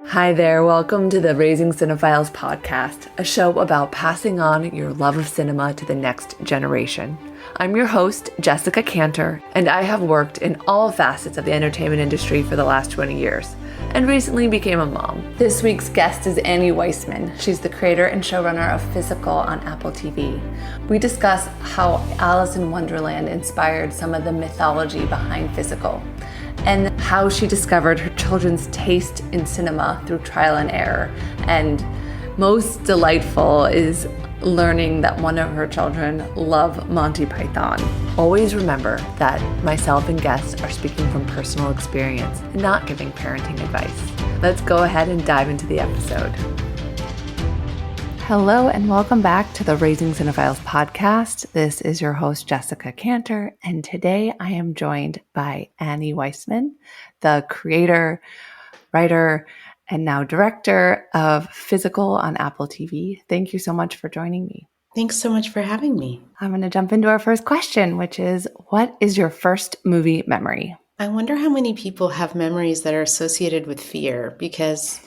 Hi there, welcome to the Raising Cinephiles podcast, a show about passing on your love of cinema to the next generation. I'm your host, Jessica Kantor, and I have worked in all facets of the entertainment industry for the last 20 years, and recently became a mom. This week's guest is Annie Weisman. She's the creator and showrunner of Physical on Apple TV. We discuss how Alice in Wonderland inspired some of the mythology behind Physical, and how she discovered her children's taste in cinema through trial and error. And most delightful is learning that one of her children love Monty Python. Always remember that myself and guests are speaking from personal experience and not giving parenting advice. Let's go ahead and dive into the episode. Hello and welcome back to the Raising Cinephiles podcast. This is your host, Jessica Kantor, and today I am joined by Annie Weisman, the creator, writer, and now director of Physical on Apple TV. Thank you so much for joining me. Thanks so much for having me. I'm going to jump into our first question, which is, what is your first movie memory? I wonder how many people have memories that are associated with fear, because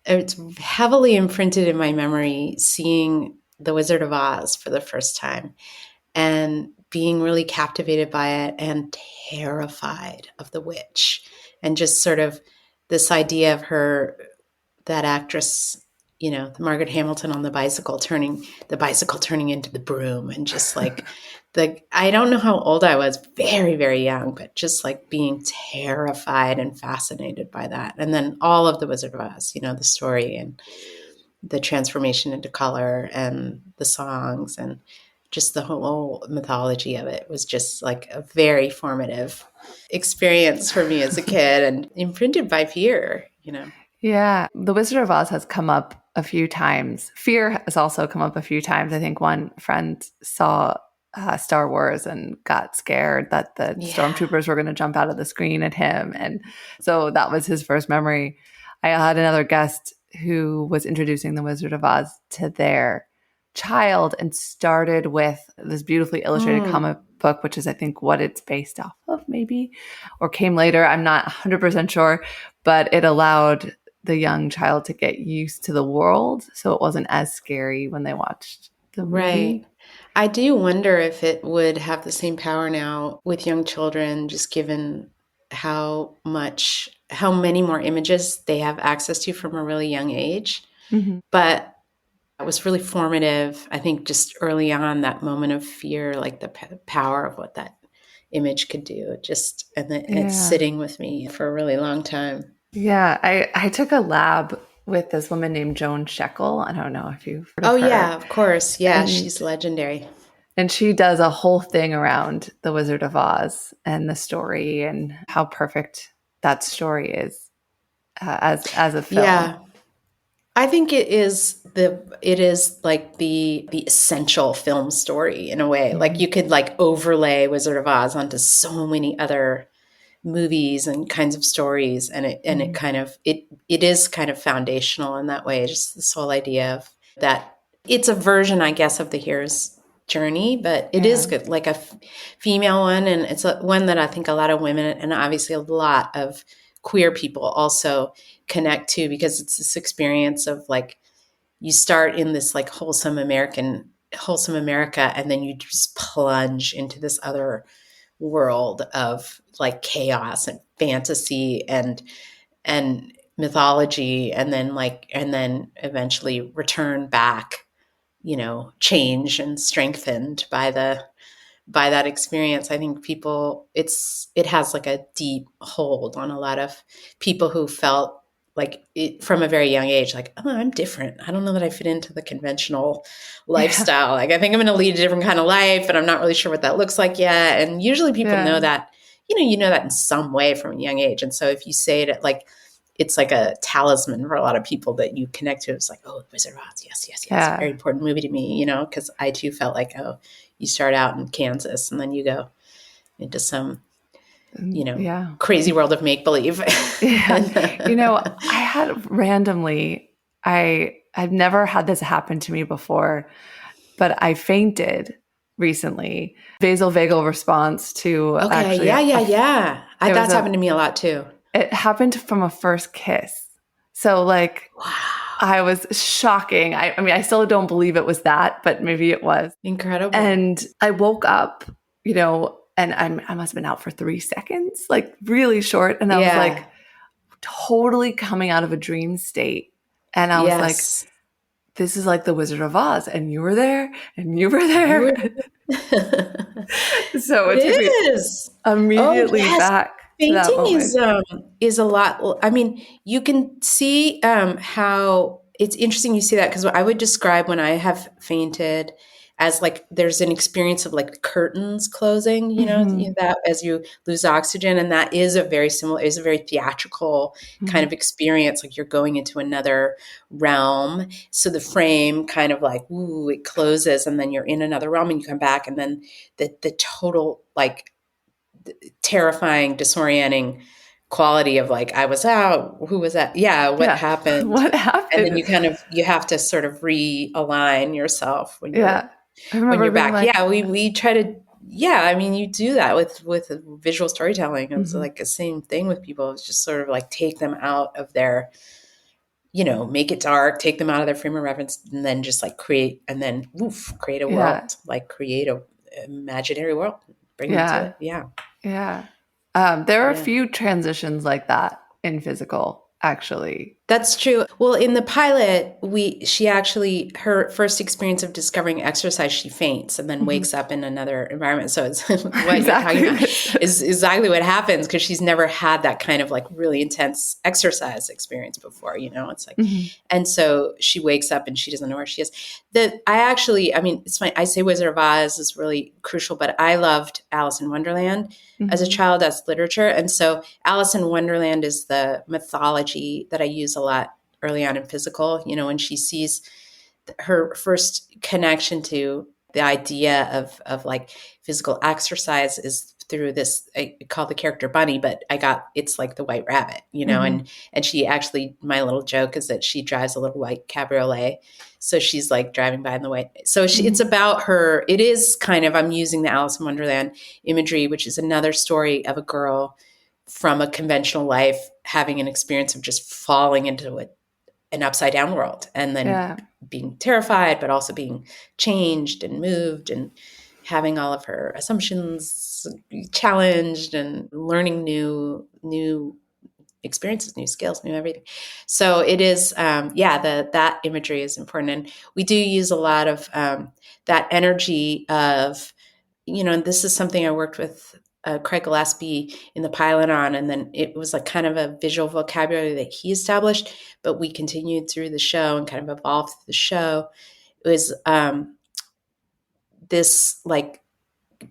it's heavily imprinted in my memory seeing The Wizard of Oz for the first time and being really captivated by it and terrified of the witch, and just sort of this idea of her, that actress, you know, Margaret Hamilton on the bicycle turning into the broom, and just like I don't know how old I was, very, very young, but just like being terrified and fascinated by that. And then all of The Wizard of Oz, you know, the story and the transformation into color and the songs and just the whole mythology of it was just like a very formative experience for me as a kid and imprinted by fear, you know. Yeah, The Wizard of Oz has come up a few times. Fear has also come up a few times. I think one friend saw Star Wars and got scared that the stormtroopers were going to jump out of the screen at him. And so that was his first memory. I had another guest who was introducing The Wizard of Oz to their child and started with this beautifully illustrated comic book, which is, I think, what it's based off of, maybe, or came later. I'm not 100% sure, but it allowed the young child to get used to the world, so it wasn't as scary when they watched the movie. Right. I do wonder if it would have the same power now with young children, just given how many more images they have access to from a really young age. Mm-hmm. But it was really formative, I think, just early on, that moment of fear, like the power of what that image could do. It's sitting with me for a really long time. Yeah, I took a lab with this woman named Joan Shekel. I don't know if you've heard of her. Oh, yeah, of course. Yeah, she's legendary. And she does a whole thing around The Wizard of Oz and the story and how perfect that story is as a film. Yeah. I think it is like the essential film story in a way. Mm-hmm. Like you could like overlay Wizard of Oz onto so many other movies and kinds of stories, and it is kind of foundational in that way. Just this whole idea of that it's a version, I guess, of the hero's journey, but it is good, like a female one, and it's one that I think a lot of women and obviously a lot of queer people also connect to, because it's this experience of like you start in this like wholesome America, and then you just plunge into this other world of like chaos and fantasy and mythology, and then eventually return back, you know, changed and strengthened by that experience. I think it has like a deep hold on a lot of people who felt like it, from a very young age, like, oh, I'm different. I don't know that I fit into the conventional lifestyle. Like, I think I'm going to lead a different kind of life, and I'm not really sure what that looks like yet. And usually people know that, you know that in some way from a young age. And so if you say it like, it's like a talisman for a lot of people that you connect to. It's like, oh, Wizard of Oz. Yes. Yeah. Very important movie to me, you know, because I too felt like, oh, you start out in Kansas and then you go into some, you know, crazy world of make-believe. You know, I had randomly, I've never had this happen to me before, but I fainted recently. Vasovagal response to actually. Yeah. That's happened to me a lot too. It happened from a first kiss. So like, Wow. I was shocking. I mean, I still don't believe it was that, but maybe it was. Incredible. And I woke up, and I must have been out for 3 seconds, like really short. And I was like totally coming out of a dream state. And I was like, Yes. this is like the Wizard of Oz. And you were there and you were You there. were- So it took It me is. Oh, immediately yes. back to that Painting moment. is a lot. I mean, you can see how it's interesting you see that, because I would describe when I have fainted as like there's an experience of like curtains closing, that as you lose oxygen, and that is a very similar, is a very theatrical kind of experience, like you're going into another realm. So the frame kind of like, ooh, it closes, and then you're in another realm, and you come back, and then the total like terrifying, disorienting quality of like, I was out, who was that? Yeah, what happened? What And then happened? you have to sort of realign yourself when Yeah. I remember you're being back. like, Yeah, we try to, I mean, you do that with visual storytelling. It's like the same thing with people. It's just sort of like take them out of their, make it dark, take them out of their frame of reference, and then just like create, and then create a world, like create a imaginary world, bring them to yeah. it. Yeah. Yeah. There are a few transitions like that in physical, actually. That's true. Well, in the pilot, she actually, her first experience of discovering exercise, she faints and then wakes up in another environment. So it's what you're talking about is exactly what happens, because she's never had that kind of like really intense exercise experience before, it's like, and so she wakes up and she doesn't know where she is. I mean, it's funny, I say Wizard of Oz is really crucial, but I loved Alice in Wonderland as a child, as literature. And so Alice in Wonderland is the mythology that I use a lot early on in physical, when she sees her first connection to the idea of like physical exercise is through this, I call the character Bunny, but it's like the White Rabbit, and she actually, my little joke is that she drives a little white cabriolet. So she's like driving by in the white. So it's about her. It is kind of, I'm using the Alice in Wonderland imagery, which is another story of a girl from a conventional life having an experience of just falling into an upside down world, and then being terrified, but also being changed and moved, and having all of her assumptions challenged, and learning new experiences, new skills, new everything. So it is, that imagery is important. And we do use a lot of that energy of, and this is something I worked with Craig Gillespie in the pilot on, and then it was like kind of a visual vocabulary that he established, but we continued through the show and kind of evolved through the show. It was this like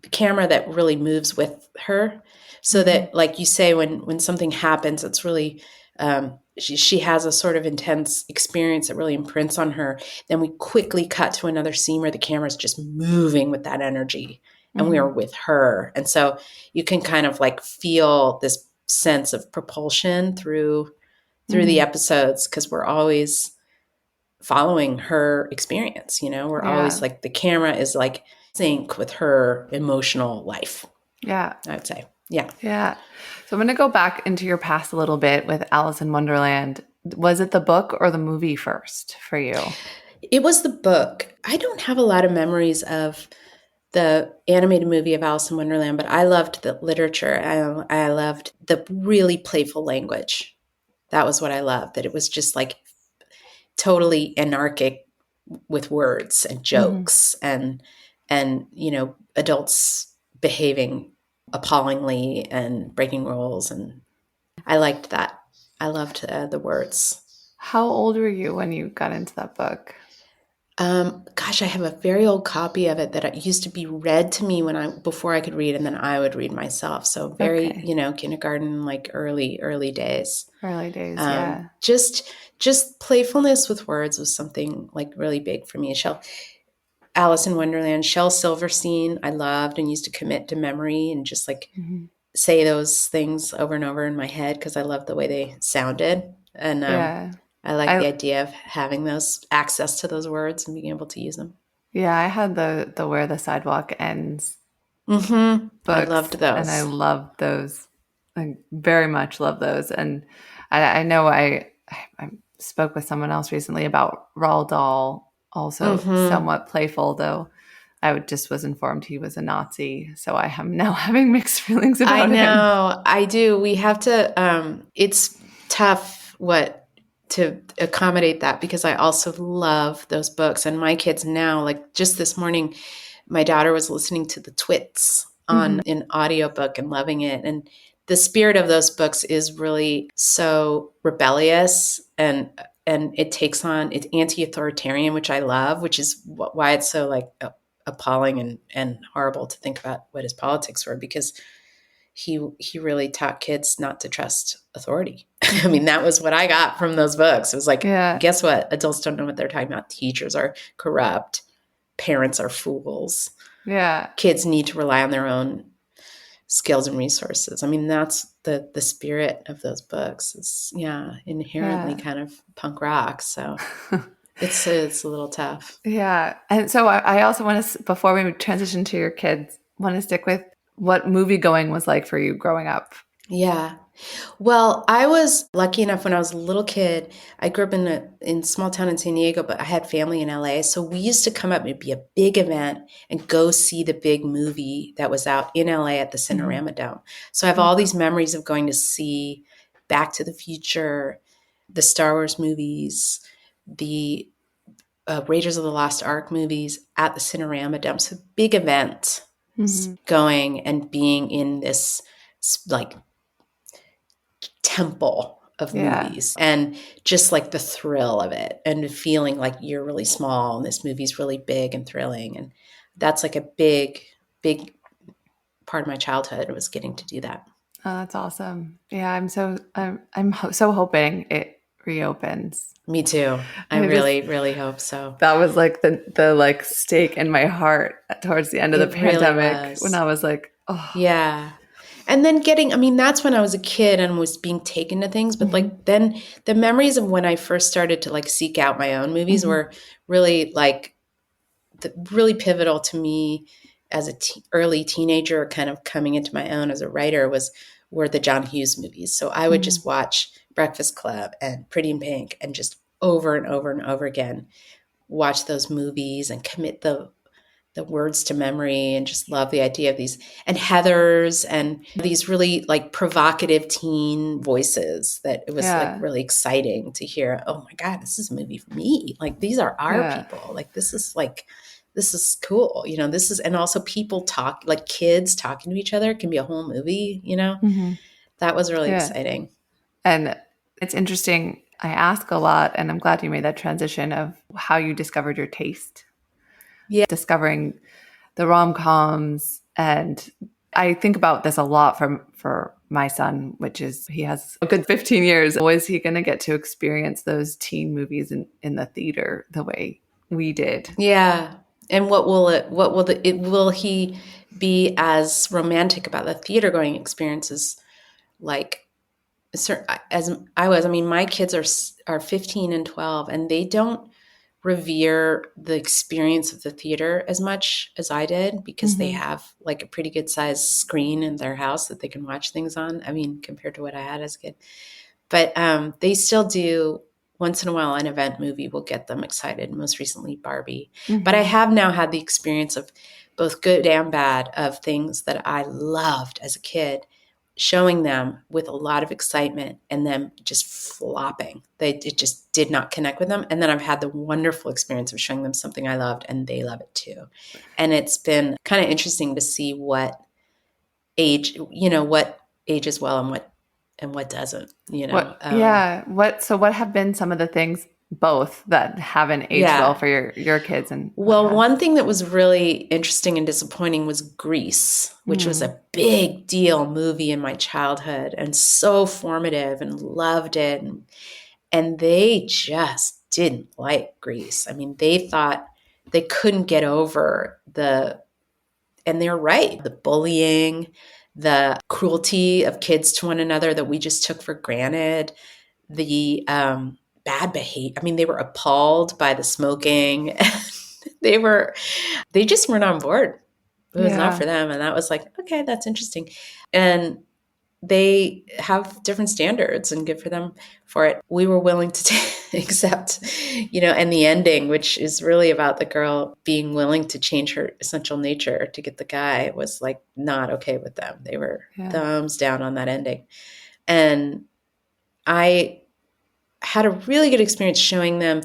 camera that really moves with her, so that, like you say, when something happens, it's really she has a sort of intense experience that really imprints on her. Then we quickly cut to another scene where the camera's just moving with that energy, and we are with her. And so you can kind of like feel this sense of propulsion through the episodes, because we're always following her experience. We're always like, the camera is like sync with her emotional life. Yeah. I would say. Yeah. Yeah. So I'm going to go back into your past a little bit with Alice in Wonderland. Was it the book or the movie first for you? It was the book. I don't have a lot of memories of the animated movie of Alice in Wonderland, but I loved the literature. I loved the really playful language. That was what I loved, that it was just like totally anarchic with words and jokes, and adults behaving appallingly and breaking rules. And I liked that. I loved the words. How old were you when you got into that book? Gosh, I have a very old copy of it that used to be read to me before I could read, and then I would read myself. So very, kindergarten, like early days. Early days, yeah. Just playfulness with words was something like really big for me. Alice in Wonderland, Shel Silverstein, I loved and used to commit to memory and just like say those things over and over in my head, because I loved the way they sounded. And I like the idea of having those access to those words and being able to use them. Yeah, I had the Where the Sidewalk Ends books. I loved those. And I loved those. I very much love those. And I know I I spoke with someone else recently about Roald Dahl, also Mm-hmm. somewhat playful, though just was informed he was a Nazi. So I am now having mixed feelings I about him. know. I do. We have to, it's tough to accommodate that because I also love those books. And my kids now, like just this morning, my daughter was listening to the Twits on an audiobook and loving it. And the spirit of those books is really so rebellious and it takes on, it's anti-authoritarian, which I love, which is why it's so like appalling and horrible to think about what his politics were, because he really taught kids not to trust authority. I mean, that was what I got from those books. It was like, Yeah. guess what? Adults don't know what they're talking about. Teachers are corrupt. Parents are fools. Yeah. Kids need to rely on their own skills and resources. I mean, that's the spirit of those books. It's inherently kind of punk rock. So it's a little tough. Yeah. And so I also want to, before we transition to your kids, want to stick with what movie going was like for you growing up. Yeah. Well, I was lucky enough when I was a little kid. I grew up in a small town in San Diego, but I had family in LA. So we used to come up, it'd be a big event, and go see the big movie that was out in LA at the Cinerama Dome. So I have all these memories of going to see Back to the Future, the Star Wars movies, the Raiders of the Lost Ark movies at the Cinerama Dome. So big event, going and being in this like temple of movies, and just like the thrill of it and feeling like you're really small and this movie's really big and thrilling. And that's like a big part of my childhood, was getting to do that. Oh, that's awesome. Yeah, I'm so hoping it reopens. Me too. I really hope so. That was like the like stake in my heart towards the end of the pandemic, really when I was like, oh yeah. And then that's when I was a kid and was being taken to things. But like then the memories of when I first started to like seek out my own movies were really like really pivotal to me as a early teenager, kind of coming into my own as a writer, were the John Hughes movies. So I would just watch Breakfast Club and Pretty in Pink and just over and over and over again watch those movies and commit the words to memory, and just love the idea of these, and Heathers and these really like provocative teen voices, that it was like really exciting to hear. Oh my God, this is a movie for me. Like these are our people. Like this is cool. This is, and also people talk, like kids talking to each other can be a whole movie, that was really exciting. And it's interesting. I ask a lot, and I'm glad you made that transition of how you discovered your taste. Yeah. Discovering the rom-coms. And I think about this a lot for my son, which is he has a good 15 years. Was he going to get to experience those teen movies in the theater the way we did? Yeah. And will he be as romantic about the theater going experiences like as I was? I mean, my kids are 15 and 12, and they don't revere the experience of the theater as much as I did, because they have like a pretty good sized screen in their house that they can watch things on. I mean, compared to what I had as a kid. But they still do. Once in a while, an event movie will get them excited. Most recently, Barbie. But I have now had the experience of both good and bad of things that I loved as a kid, showing them with a lot of excitement and them just flopping. It just did not connect with them. And then I've had the wonderful experience of showing them something I loved and they love it too. And it's been kind of interesting to see what ages well and what doesn't, What have been some of the things both that haven't aged well for your kids? And one thing that was really interesting and disappointing was Grease, which was a big deal movie in my childhood and so formative, and loved it. And they just didn't like Grease. I mean, they thought they couldn't get over and they're right, the bullying, the cruelty of kids to one another that we just took for granted, the bad behavior. I mean, they were appalled by the smoking. They just weren't on board. It was not for them. And that was like, okay, that's interesting. And they have different standards, and good for them for it. We were willing to accept, and the ending, which is really about the girl being willing to change her essential nature to get the guy, was like not okay with them. They were thumbs down on that ending. And I had a really good experience showing them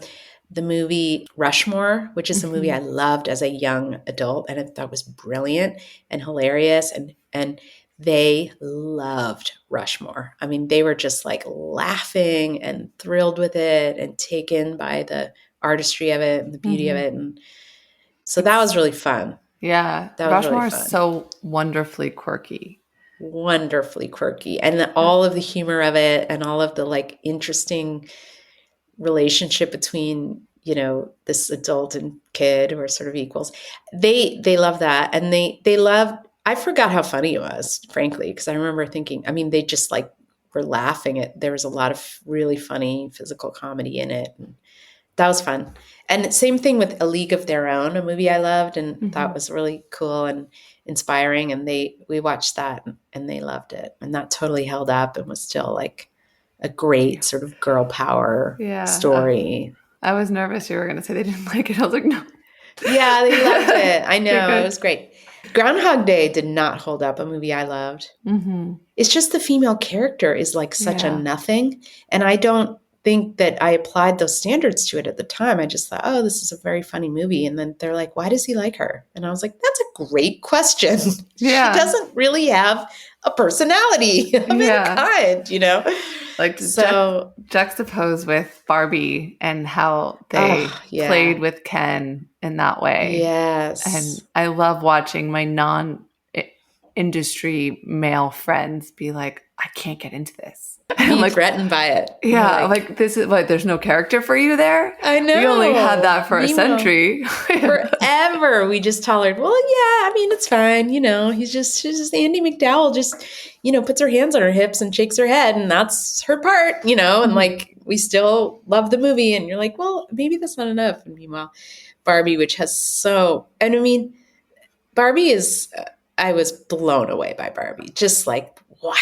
the movie Rushmore, which is a movie I loved as a young adult and I thought was brilliant and hilarious. And they loved Rushmore. I mean, they were just like laughing and thrilled with it and taken by the artistry of it and the beauty of it. And so that was really fun. Yeah. That was Rushmore really fun. is so wonderfully quirky. Wonderfully quirky. And all of the humor of it and all of the like interesting relationship between this adult and kid who are sort of equals. They love that, and they loved. I forgot how funny it was, frankly, because I remember thinking. I mean, they just like were laughing at. There was a lot of really funny physical comedy in it, and that was fun. And same thing with A League of Their Own, a movie I loved and thought was really cool and inspiring. And we watched that and they loved it, and that totally held up and was still like a great sort of girl power story. I was nervous you were going to say they didn't like it. I was like, no. Yeah, they loved it. I know. It was great. Groundhog Day did not hold up, a movie I loved. It's just the female character is like such a nothing. And I don't think that I applied those standards to it at the time. I just thought, oh, this is a very funny movie. And then they're like, why does he like her? And I was like, that's a great question. Yeah. She doesn't really have a personality of any kind, Like so juxtaposed with Barbie and how they played with Ken in that way. Yes. And I love watching my non-industry male friends be like, I can't get into this. I'm like threatened by it. Yeah. Like this is like, there's no character for you there. I know. We only had that for a century. Forever. We just tolerated, well, yeah, I mean, it's fine. She's just Andy McDowell just, puts her hands on her hips and shakes her head and that's her part, and like, we still love the movie. And you're like, well, maybe that's not enough. And meanwhile, Barbie, which has Barbie is, I was blown away by Barbie. Just like, wow.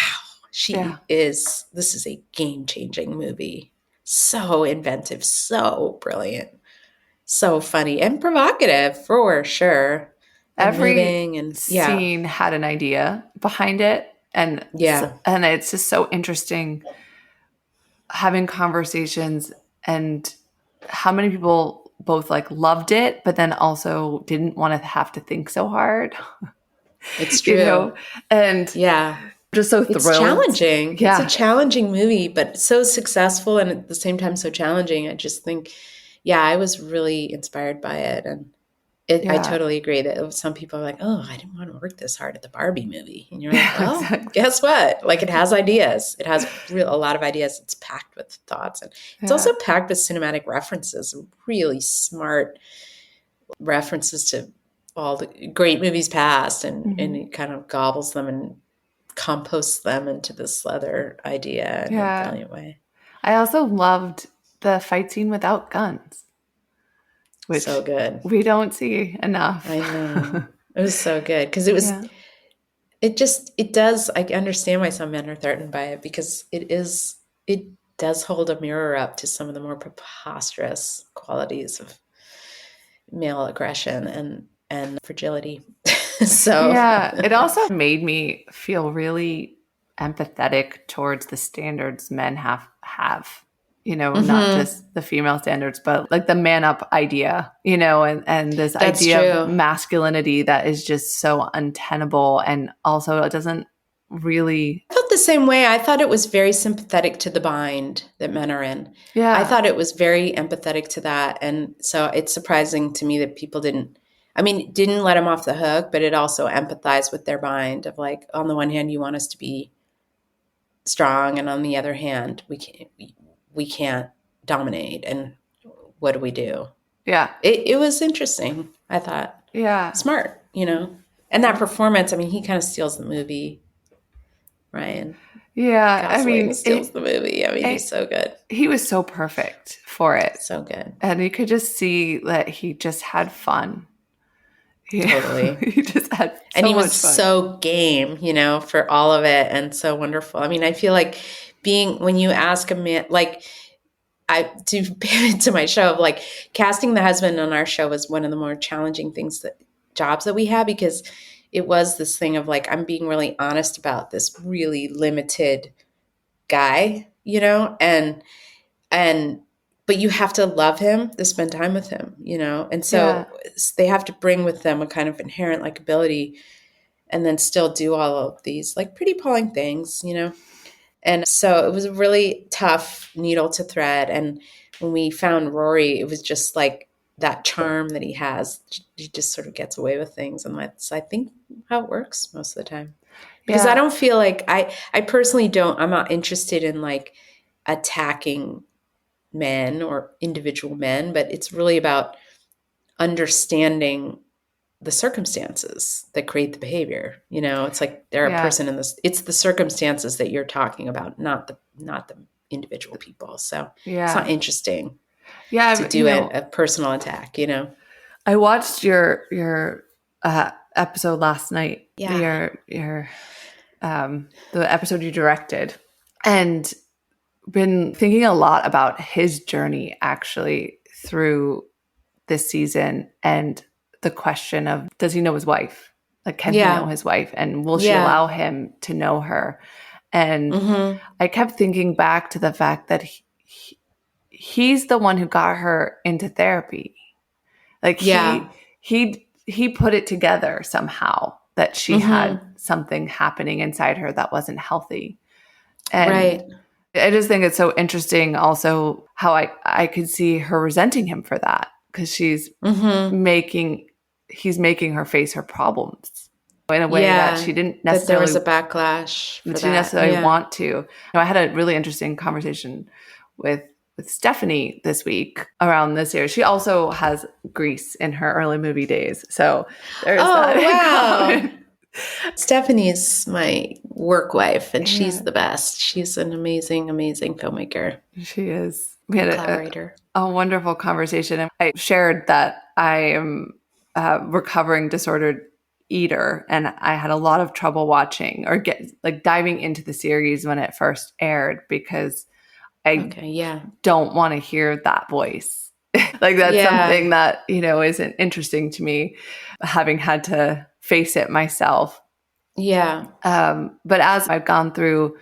This is a game-changing movie. So inventive, so brilliant, so funny and provocative for sure. Every scene had an idea behind it. And it's just so interesting having conversations and how many people both like loved it, but then also didn't want to have to think so hard. It's true. And just so thrilled. It's challenging. Yeah. It's a challenging movie, but so successful and at the same time so challenging. I just think, I was really inspired by it. And I totally agree that some people are like, oh, I didn't want to work this hard at the Barbie movie. And you're like, well, guess what? Like it has ideas. It has a lot of ideas. It's packed with thoughts. And it's also packed with cinematic references, really smart references to all the great movies past. And it kind of gobbles them and compost them into this other idea in a brilliant way. I also loved the fight scene without guns, which so good. We don't see enough. I know. It was so good because it was. It does. I understand why some men are threatened by it because it does hold a mirror up to some of the more preposterous qualities of male aggression and fragility. So it also made me feel really empathetic towards the standards men have, not just the female standards, but like the man up idea, and this That's idea of masculinity that is just so untenable. And also it doesn't really. I felt the same way. I thought it was very sympathetic to the bind that men are in. Yeah. I thought it was very empathetic to that. And so it's surprising to me that people didn't let them off the hook, but it also empathized with their bind of like, on the one hand, you want us to be strong. And on the other hand, we can't dominate. And what do we do? Yeah. It was interesting. I thought, smart, and that performance, he kind of steals the movie, Ryan. Yeah. Gosling steals the movie. He's so good. He was so perfect for it. So good. And you could just see that he just had fun. Totally. He just had so And he was much fun. so game, for all of it, and so wonderful. I mean, I feel like when you ask a man, like, to pivot to my show, like, casting the husband on our show was one of the more challenging jobs that we had, because it was this thing of like, I'm being really honest about this really limited guy, and but you have to love him to spend time with him, and so they have to bring with them a kind of inherent likability, and then still do all of these like pretty appalling things, and so it was a really tough needle to thread. And when we found Rory, it was just like that charm that he has. He just sort of gets away with things, and that's, I think, how it works most of the time. Because I don't feel like I personally don't. I'm not interested in like attacking men or individual men, but it's really about understanding the circumstances that create the behavior. It's like they're a person in this. It's the circumstances that you're talking about, not the individual people. So it's not interesting. To do a personal attack. I watched your episode last night. Yeah. Your the episode you directed, and been thinking a lot about his journey actually through this season, and the question of, does he know his wife? Like, can he know his wife, and will she allow him to know her? And I kept thinking back to the fact that he's the one who got her into therapy. Like he put it together somehow that she had something happening inside her that wasn't healthy. And I just think it's so interesting also how I could see her resenting him for that, because he's making her face her problems in a way that she didn't necessarily. That there was a backlash. She didn't necessarily want to. I had a really interesting conversation with Stephanie this week around this year. She also has Grease in her early movie days, so there's that. Wow. Stephanie's my work wife, and she's the best. She's an amazing, amazing filmmaker. She is. We had collaborator. A wonderful conversation. And I shared that I am a recovering disordered eater, and I had a lot of trouble watching or diving into the series when it first aired, because I don't want to hear that voice. Like, that's something that, isn't interesting to me, having had to face it myself. Yeah. But as I've gone through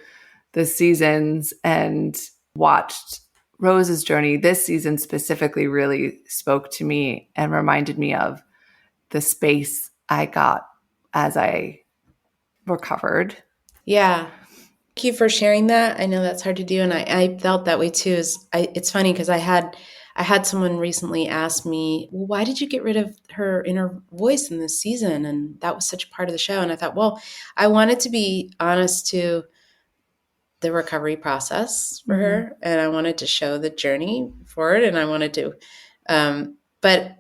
the seasons and watched Rose's journey, this season specifically really spoke to me and reminded me of the space I got as I recovered. Yeah. Thank you for sharing that. I know that's hard to do, and I felt that way too. It's funny because I had someone recently ask me, well, why did you get rid of her inner voice in this season? And that was such a part of the show. And I thought, well, I wanted to be honest to the recovery process for her, and I wanted to show the journey forward, and I wanted to. But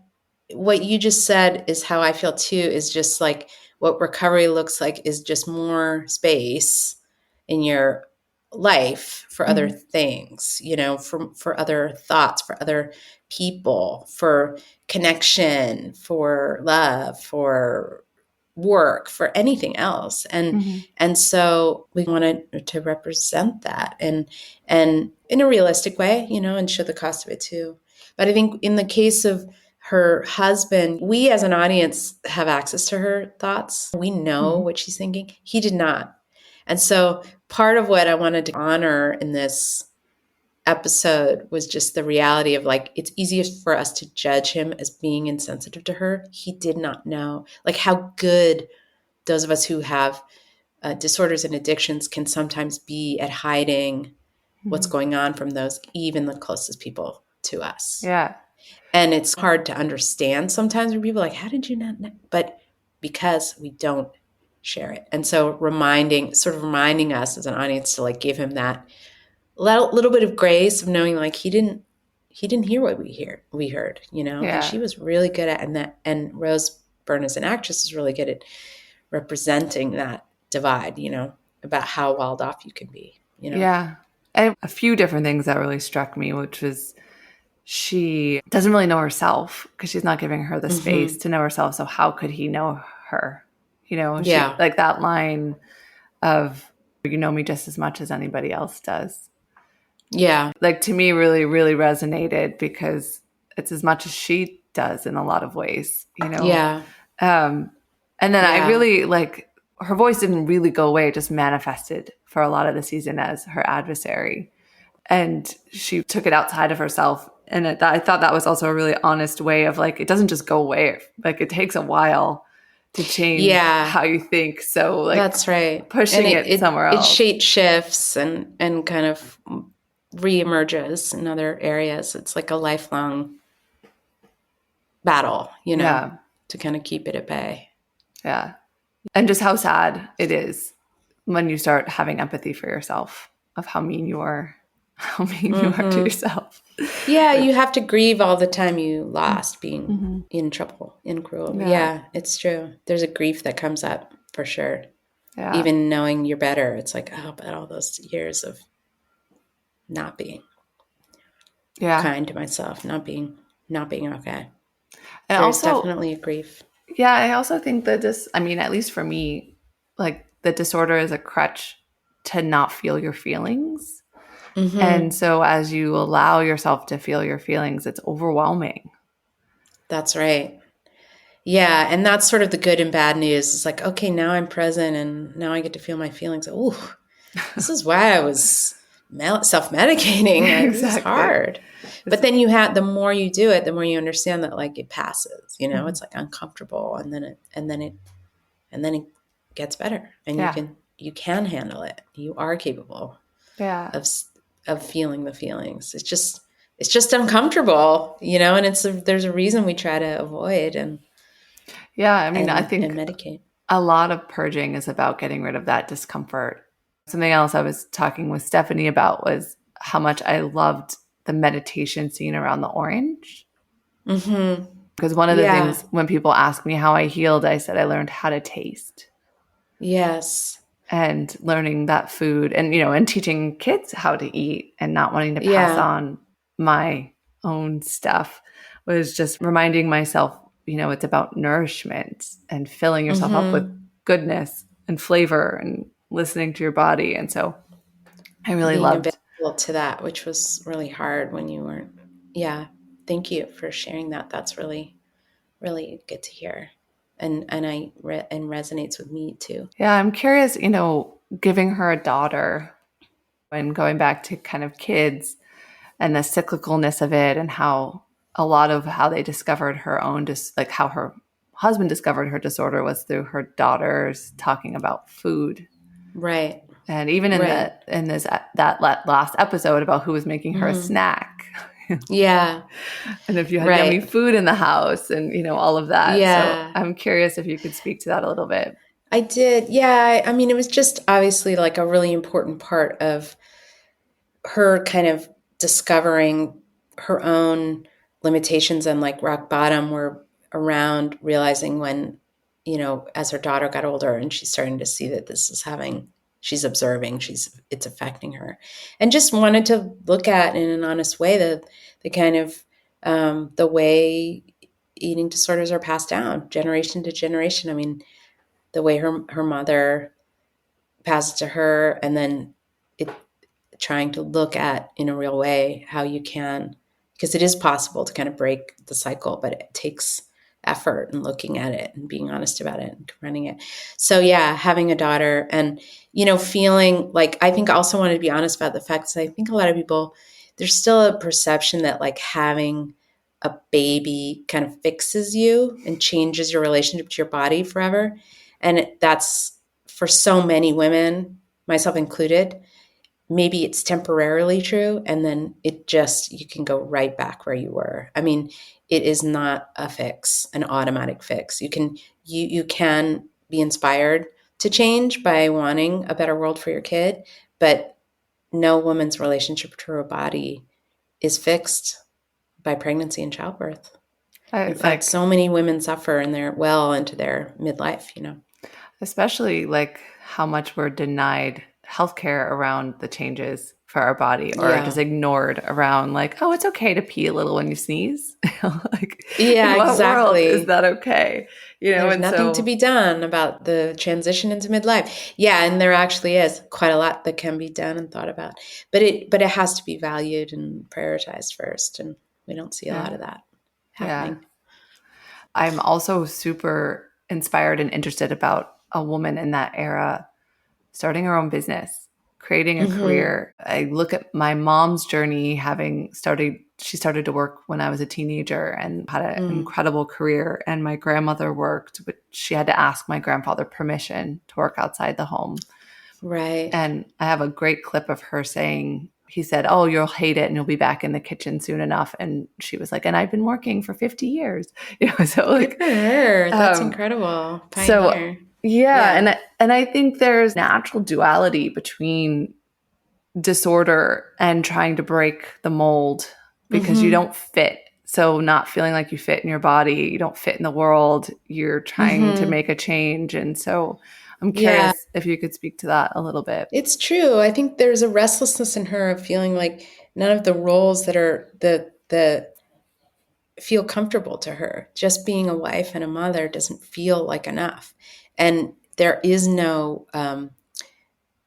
what you just said is how I feel too. Is just like what recovery looks like is just more space in your life for other things, for other thoughts, for other people, for connection, for love, for work, for anything else. And so we wanted to represent that and in a realistic way, and show the cost of it too. But I think in the case of her husband, we as an audience have access to her thoughts. We know what she's thinking. He did not. And so part of what I wanted to honor in this episode was just the reality of, like, it's easiest for us to judge him as being insensitive to her. He did not know, like, how good those of us who have disorders and addictions can sometimes be at hiding what's going on from those, even the closest people to us. Yeah. And it's hard to understand sometimes when people are like, how did you not know? But because we don't share it. And so reminding us as an audience to, like, give him that little bit of grace of knowing, like, he didn't hear what we heard, and she was really good at, and Rose Byrne as an actress is really good at representing that divide, about how walled off you can be, Yeah. I have a few different things that really struck me, which was she doesn't really know herself because she's not giving her the space to know herself. So how could he know her? She, like that line of, you know me just as much as anybody else does. Yeah. Like, to me, really, really resonated because it's as much as she does in a lot of ways, Yeah. And then I really her voice didn't really go away. It just manifested for a lot of the season as her adversary. And she took it outside of herself. And I thought that was also a really honest way of it doesn't just go away. It takes a while to change how you think. So that's right. Pushing it somewhere else. It shape shifts and kind of reemerges in other areas. It's like a lifelong battle, to kind of keep it at bay. Yeah. And just how sad it is when you start having empathy for yourself of how mean you are to yourself. Yeah, you have to grieve all the time you lost being in trouble, in cruel. Yeah, it's true. There's a grief that comes up for sure. Yeah. Even knowing you're better, it's like, oh, but all those years of not being kind to myself, not being okay. And there's definitely a grief. Yeah, I also think that at least for me, the disorder is a crutch to not feel your feelings. And so as you allow yourself to feel your feelings, it's overwhelming. That's right. Yeah. And that's sort of the good and bad news. It's like, okay, now I'm present and now I get to feel my feelings. Ooh, this is why I was self-medicating. Exactly. It's hard. But then the more you do it, the more you understand that it passes, it's uncomfortable and then it gets better and you can handle it. You are capable of feeling the feelings. It's just uncomfortable, and there's a reason we try to avoid and I think and medicate. A lot of purging is about getting rid of that discomfort. Something else I was talking with Stephanie about was how much I loved the meditation scene around the orange. Because one of the things when people ask me how I healed, I said I learned how to taste. Yes. And learning that food and teaching kids how to eat and not wanting to pass on my own stuff was just reminding myself, it's about nourishment and filling yourself up with goodness and flavor and listening to your body. And so I really loved available to that, which was really hard when you weren't. Yeah. Thank you for sharing that. That's really, really good to hear. And resonates with me too. Yeah. I'm curious, giving her a daughter and going back to kind of kids and the cyclicalness of it and how a lot of how they discovered her own, just how her husband discovered her disorder was through her daughters talking about food. Right. And even in that last episode about who was making her a snack. Yeah. And if you had yummy food in the house and, all of that. Yeah. So I'm curious if you could speak to that a little bit. I did. Yeah. It was just obviously a really important part of her kind of discovering her own limitations and rock bottom were around realizing when, as her daughter got older and she's starting to see that this is she's observing, it's affecting her, and just wanted to look at in an honest way the kind of the way eating disorders are passed down generation to generation. The way her mother passed it to her, and then trying to look at in a real way how you can, because it is possible to kind of break the cycle, but it takes effort and looking at it and being honest about it and confronting it. So having a daughter and, feeling I think I also wanted to be honest about the fact that I think a lot of people, there's still a perception that having a baby kind of fixes you and changes your relationship to your body forever. And that's for so many women, myself included. Maybe it's temporarily true, and then you can go right back where you were. It is not a fix, an automatic fix. You can be inspired to change by wanting a better world for your kid, but no woman's relationship to her body is fixed by pregnancy and childbirth. In fact, so many women suffer and they're well into their midlife, Especially how much we're denied healthcare around the changes for our body, or Yeah. just ignored around like, oh, it's okay to pee a little when you sneeze. Like, in Yeah, what world is exactly. that okay? There's And nothing to so, be done about the transition into midlife. Yeah, and there actually is quite a lot that can be done and thought about. But it has to be valued and prioritized first, and we don't see a lot yeah, of that yeah. happening. I'm also super inspired and interested about a woman in that era starting her own business, creating a Hmm. career. I look at my mom's journey, she started to work when I was a teenager and had an Mm, incredible career. And my grandmother worked, but she had to ask my grandfather permission to work outside the home. right. And I have a great clip of her saying, he said, "Oh, you'll hate it and you'll be back in the kitchen soon enough." And she was like, "And I've been working for 50 years." So Good like, for her. That's um, incredible. so Pioneer. yeah, Yeah. and I think there's natural duality between disorder and trying to break the mold because you Hmm. don't fit. So not feeling like you fit in your body, you don't fit in the world, you're trying to Hmm. make a change. And so I'm Yeah, curious if you could speak to that a little bit. it's true. I think there's a restlessness in her of feeling like none of the roles that are the feel comfortable to her. Just being a wife and a mother doesn't feel like enough. And there is no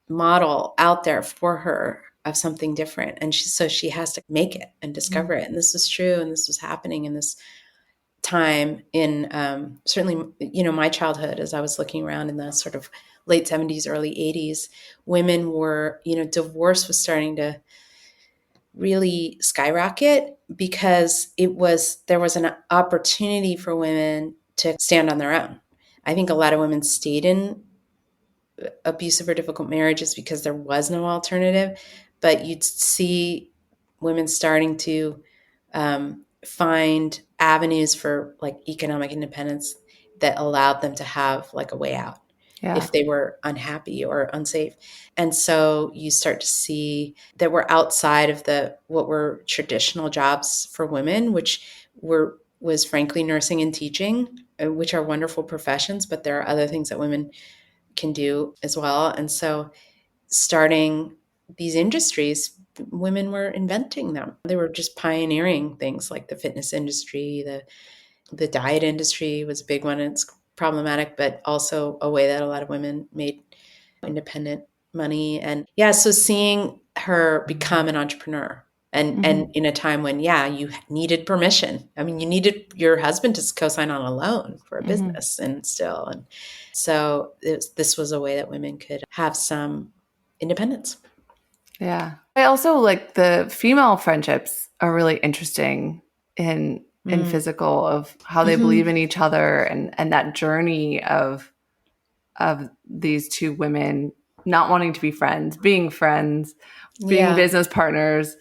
model out there for her of something different. And so she has to make it and discover it. And this was true. And this was happening in this time in certainly, my childhood, as I was looking around in the sort of late 70s, early 80s, women were, divorce was starting to really skyrocket because there was an opportunity for women to stand on their own. I think a lot of women stayed in abusive or difficult marriages because there was no alternative, but you'd see women starting to find avenues for like economic independence that allowed them to have like a way out Yeah. if they were unhappy or unsafe. And so you start to see that we're outside of the what were traditional jobs for women, which was frankly nursing and teaching, which are wonderful professions, but there are other things that women can do as well. And so starting these industries, women were inventing them. They were just pioneering things like the fitness industry, the diet industry was a big one. It's problematic, but also a way that a lot of women made independent money. And yeah, so seeing her become an entrepreneur Hmm. and in a time when, yeah, you needed permission. I mean, you needed your husband to co-sign on a loan for a Hmm. business and still. And so this was a way that women could have some independence. Yeah. I also like the female friendships are really interesting in Mm. physical of how they believe Hmm. in each other and that journey of these two women not wanting to be friends, being Yeah. business partners,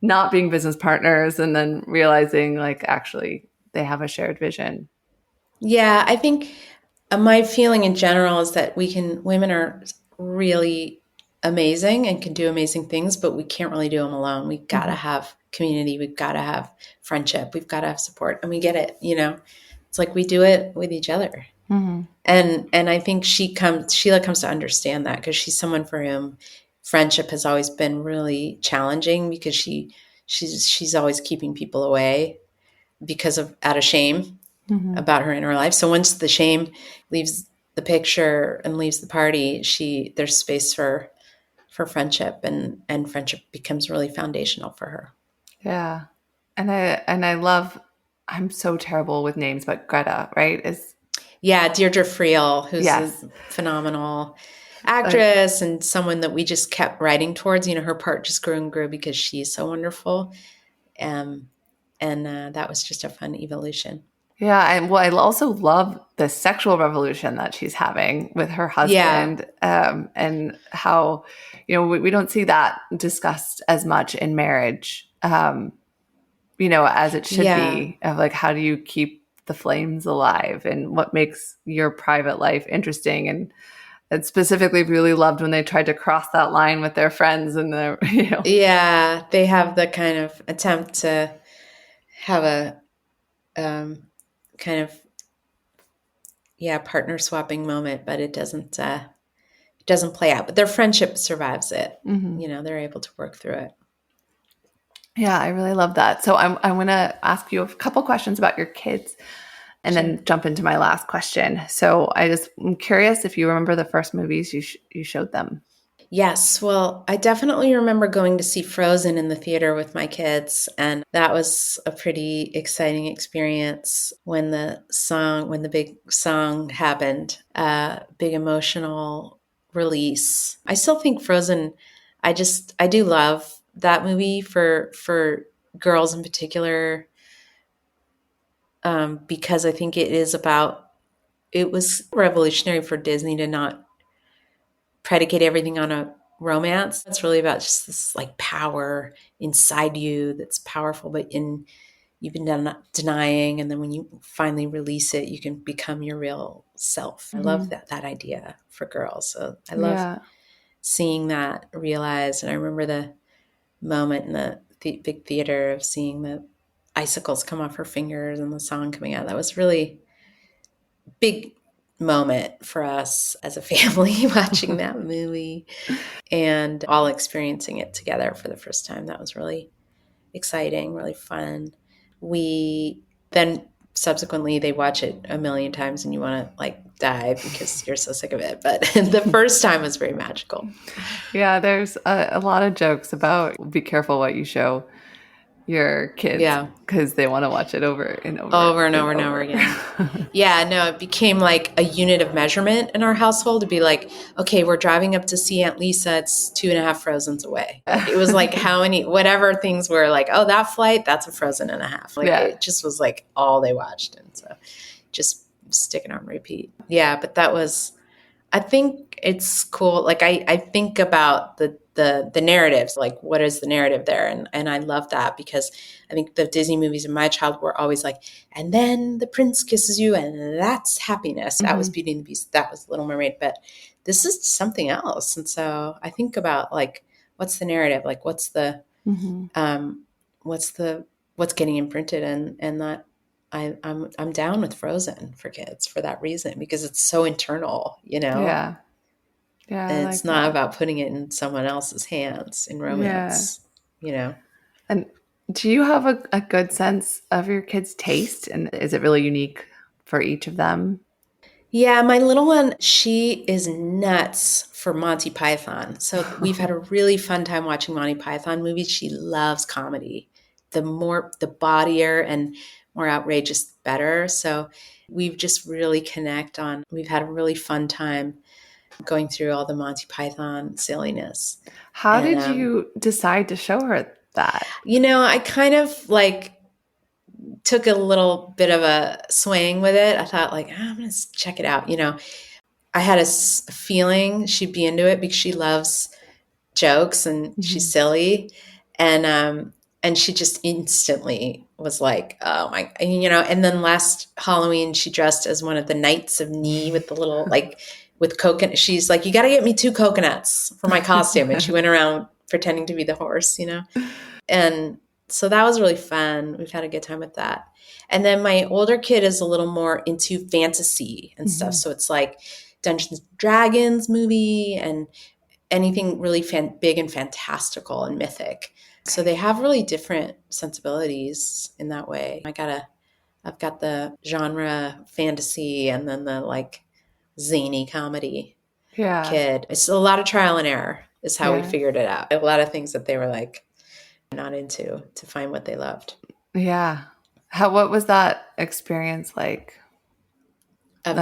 not being business partners, and then realizing like actually they have a shared vision. Yeah, I think my feeling in general is that women are really amazing and can do amazing things, but we can't really do them alone. We've got to Hmm. have community. We've got to have friendship. We've got to have support. And we get it, It's like we do it with each other. Hmm. And I think Sheila comes to understand that because she's someone for whom friendship has always been really challenging because she's always keeping people away because of out of shame Hmm. about her inner life. So once the shame leaves the picture and leaves the party, there's space for friendship and friendship becomes really foundational for her. Yeah. And I love I'm so terrible with names, but Greta, right? Is Yeah, Deirdre Friel, who's a yes. phenomenal Uh, actress and someone that we just kept writing towards. Her part just grew and grew because she's so wonderful. Um, and that was just a fun evolution. yeah, and well, I also love the sexual revolution that she's having with her Yeah, husband, and how, we don't see that discussed as much in marriage, as it should yeah. be, of like, how do you keep the flames alive and what makes your private life interesting? And specifically really loved when they tried to cross that line with their friends and their, Yeah, they have the kind of attempt to have a kind of partner swapping moment, but it doesn't play out, but their friendship survives it. Mm-hmm. You know, they're able to work through it. Yeah, I really love that. So I'm going to ask you a couple questions about your kids and Sure. then jump into my last question. So I'm curious if you remember the first movies you showed them. Yes. Well, I definitely remember going to see Frozen in the theater with my kids. And that was a pretty exciting experience when the big song happened, big emotional release. I still think Frozen, I do love that movie for girls in particular, because I think it was revolutionary for Disney to not predicate everything on a romance. It's really about just this like power inside you that's powerful, but you've been denying, and then when you finally release it, you can become your real self. Mm-hmm. I love that idea for girls. So I love Yeah. seeing that realized. And I remember the moment in the big theater of seeing the icicles come off her fingers and the song coming out. That was really big moment for us as a family watching that movie and all experiencing it together for the first time. That was really exciting, really fun. We then subsequently they watch it a million times and you want to like die because you're so sick of it. But the first time was very magical. Yeah, there's a lot of jokes about be careful what you show your kids because they want to watch it over and over and over again. Yeah, no, it became like a unit of measurement in our household to be like, okay, we're driving up to see Aunt Lisa. It's 2.5 Frozens away. Like, it was like how many, whatever things were like, oh, that flight, that's a Frozen and a half. Like it just was like all they watched. And so just sticking on repeat. Yeah, but that was, I think it's cool. Like I think about the narratives, like what is the narrative there? And I love that because I think the Disney movies in my childhood were always like, and then the prince kisses you and that's happiness. Mm-hmm. That was Beauty and the Beast. That was Little Mermaid. But this is something else. And so I think about like, what's the narrative? Like what's the, what's getting imprinted and that I'm down with Frozen for kids for that reason, because it's so internal, you know? Yeah. Yeah. And it's not about putting it in someone else's hands in romance, you know? And do you have a good sense of your kids' taste? And is it really unique for each of them? Yeah, my little one, she is nuts for Monty Python. So we've had a really fun time watching Monty Python movies. She loves comedy. The bawdier and more outrageous, better. So we've just really we've had a really fun time going through all the Monty Python silliness. How did you decide to show her that? You know, I kind of like took a little bit of a swing with it. I thought like, I'm going to check it out. You know, I had a feeling she'd be into it because she loves jokes and she's silly. And she just instantly was like, oh my, you know, and then last Halloween, she dressed as one of the Knights of Ni with the little, like with coconut. She's like, you got to get me 2 coconuts for my costume. And she went around pretending to be the horse, you know? And so that was really fun. We've had a good time with that. And then my older kid is a little more into fantasy and stuff. So it's like Dungeons and Dragons movie and anything really big and fantastical and mythic. So they have really different sensibilities in that way. I've got the genre fantasy and then the like zany comedy kid. It's a lot of trial and error is how we figured it out. A lot of things that they were like not into to find what they loved. Yeah. What was that experience like? Of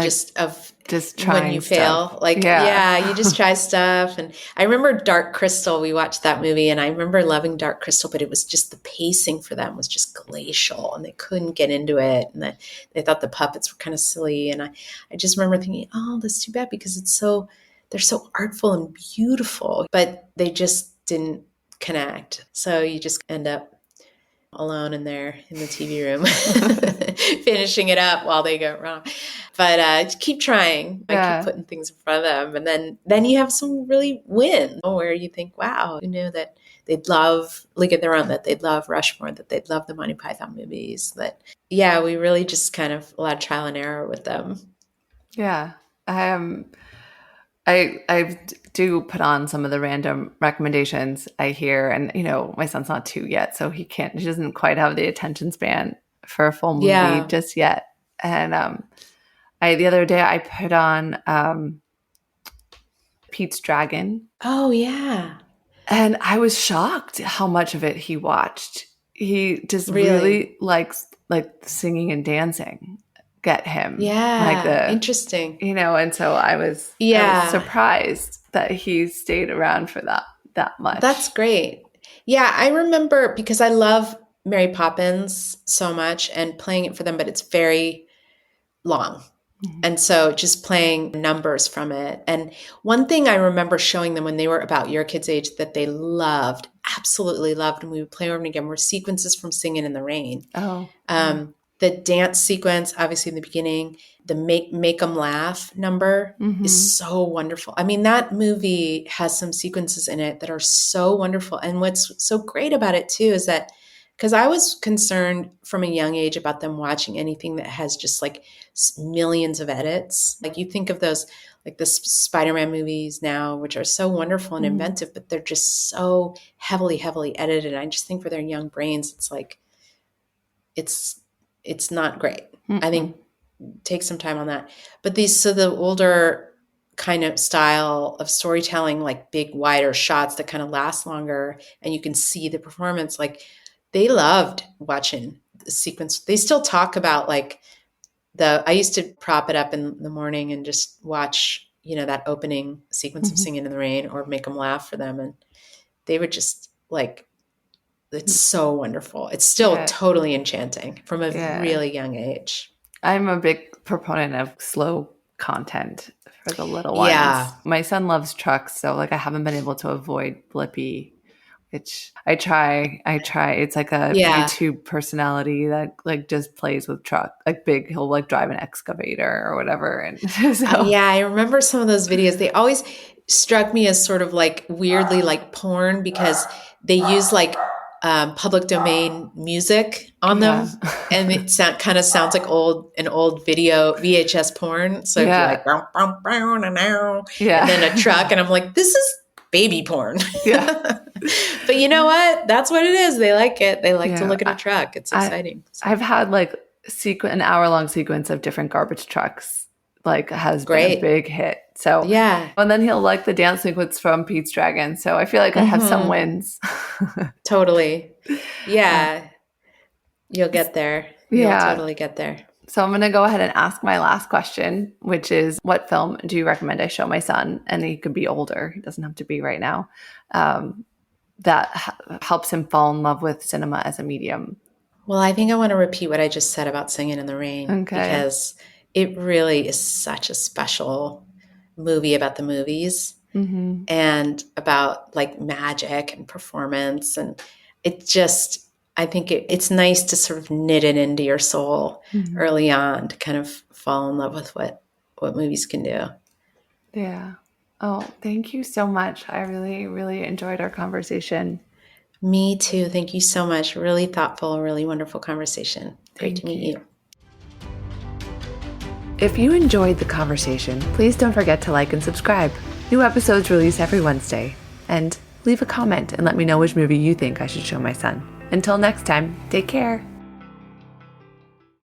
just trying when you stuff. fail, like, yeah, you just try stuff. And I remember Dark Crystal, we watched that movie and I remember loving Dark Crystal, but it was just the pacing for them was just glacial and they couldn't get into it. And they thought the puppets were kind of silly. And I just remember thinking, oh, that's too bad because they're so artful and beautiful, but they just didn't connect. So you just end up alone in there in the TV room, finishing it up while they go wrong. But keep trying. I keep putting things in front of them. And then you have some really win where you think, wow, you know that they'd love League of Their Own, that they'd love Rushmore, that they'd love the Monty Python movies. That, yeah, we really just kind of a lot of trial and error with them. Yeah. I I do put on some of the random recommendations I hear, and my son's not 2 yet, so he doesn't quite have the attention span for a full movie just yet. And the other day I put on Pete's Dragon. Oh yeah. And I was shocked how much of it he watched. He just really likes like singing and dancing. Get him. Yeah. Interesting. And so I was surprised that he stayed around for that much. That's great. Yeah, I remember because I love Mary Poppins so much and playing it for them, but it's very long. Mm-hmm. And so just playing numbers from it. And one thing I remember showing them when they were about your kids' age that they loved, absolutely loved, and we would play over and again, were sequences from Singing in the Rain. Oh. The dance sequence, obviously in the beginning, the make 'em laugh number is so wonderful. I mean, that movie has some sequences in it that are so wonderful. And what's so great about it too is that, because I was concerned from a young age about them watching anything that has just like millions of edits. Like you think of those, like the Spider-Man movies now, which are so wonderful and inventive, but they're just so heavily, heavily edited. And I just think for their young brains, it's like, it's not great. I think take some time on that. But the older kind of style of storytelling, like big, wider shots that kind of last longer and you can see the performance, like they loved watching the sequence. They still talk about like I used to prop it up in the morning and just watch, that opening sequence of Singing in the Rain or Make 'em Laugh for them. And they would just like, it's so wonderful. It's still totally enchanting from a really young age. I'm a big proponent of slow content for the little ones. Yeah. My son loves trucks, so like I haven't been able to avoid Blippi, which I try. It's like a YouTube personality that like just plays with truck, like big. He'll like drive an excavator or whatever. And so. I remember some of those videos. They always struck me as sort of like weirdly like porn because they use like public domain music on them, and it kind of sounds like an old video VHS porn. So you're like, and then a truck, and I'm like, this is baby porn. But you know what? That's what it is. They like it. They like to look at a truck. It's exciting. I've had like an hour-long sequence of different garbage trucks. Like has been a big hit. So and then he'll like the dance sequence from Pete's Dragon. So I feel like I have some wins. Totally. Yeah. You'll get there. You'll totally get there. So I'm going to go ahead and ask my last question, which is, what film do you recommend I show my son? And he could be older. He doesn't have to be right now. That helps him fall in love with cinema as a medium. Well, I think I want to repeat what I just said about Singing in the Rain. Because it really is such a special movie about the movies and about like magic and performance. And it just, I think it's nice to sort of knit it into your soul early on to kind of fall in love with what movies can do. Yeah. Oh, thank you so much. I really, really enjoyed our conversation. Me too. Thank you so much. Really thoughtful, really wonderful conversation. Great to meet you. If you enjoyed the conversation, please don't forget to like and subscribe. New episodes release every Wednesday. And leave a comment and let me know which movie you think I should show my son. Until next time, take care.